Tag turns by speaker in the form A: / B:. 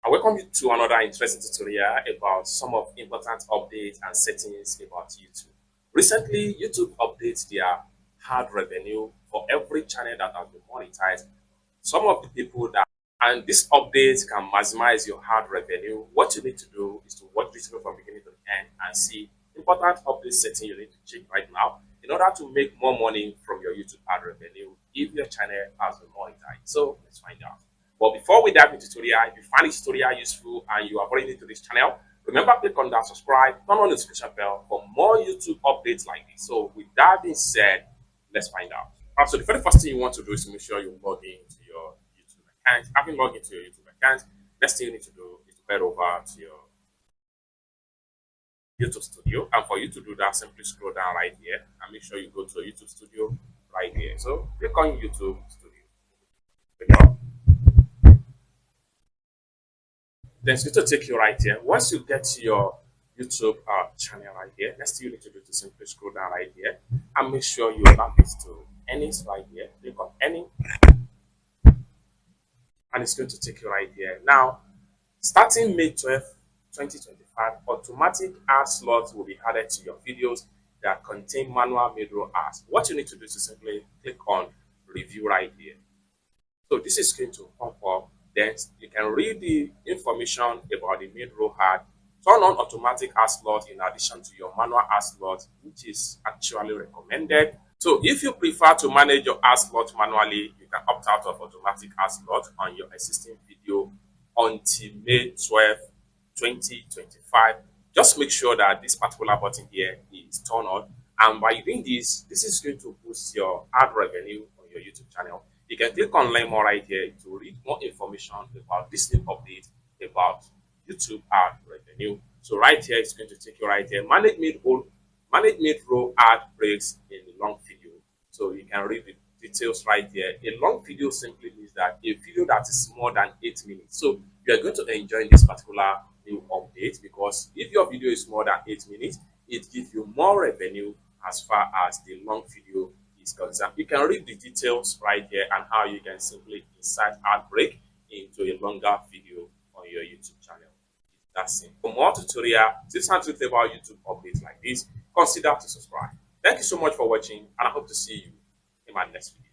A: I welcome you to another interesting tutorial about some of important updates and settings about YouTube. Recently, YouTube updates their ad revenue for every channel that has been monetized. Some of the people that and this update can maximize your ad revenue. What you need to do is to watch this video from beginning to the end and see important update setting you need to check right now in order to make more money from your YouTube ad revenue if your channel has been monetized. So let's find out. But before we dive into the tutorial, if you find this tutorial useful and you are already new to this channel, remember click on that subscribe, turn on the notification bell for more YouTube updates like this. So with that being said, let's find out. So the very first thing you want to do is to make sure you log into your YouTube account. Having logged into your YouTube account, next thing you need to do is to head over to your YouTube studio. And for you to do that, simply scroll down right here and make sure you go to YouTube studio right here. So click on YouTube studio. Then it's going to take you right here. Once you get to your YouTube channel right here, next thing you need to do is to simply scroll down right here and make sure you map it to earnings right here. Click on earning, and it's going to take you right here. Now, starting May 12, 2025, automatic ad slots will be added to your videos that contain manual mid-roll ads. What you need to do is to simply click on review right here. So this is going to pop up. Then you can read the information about the mid-roll ad. Turn on automatic ad slot in addition to your manual ad slot, which is actually recommended. So if you prefer to manage your ad slot manually, you can opt out of automatic ad slot on your existing video until May 12, 2025. Just make sure that this particular button here is turned on. And by doing this, this is going to boost your ad revenue on your YouTube channel. You can click on learn more right here to read more information about this new update about YouTube ad revenue. So right here, it's going to take you right here. Manage mid-roll ad breaks in a long video. So you can read the details right here. A long video simply means that a video that is more than 8 minutes. So you are going to enjoy this particular new update because if your video is more than 8 minutes, it gives you more revenue as far as the long video is concerned. You can read the details right here and how you can simply insert ad break into a longer video on your YouTube channel. That's it. For more tutorial, tips and tricks about YouTube updates like this, consider to subscribe. Thank you so much for watching, and I hope to see you in my next video.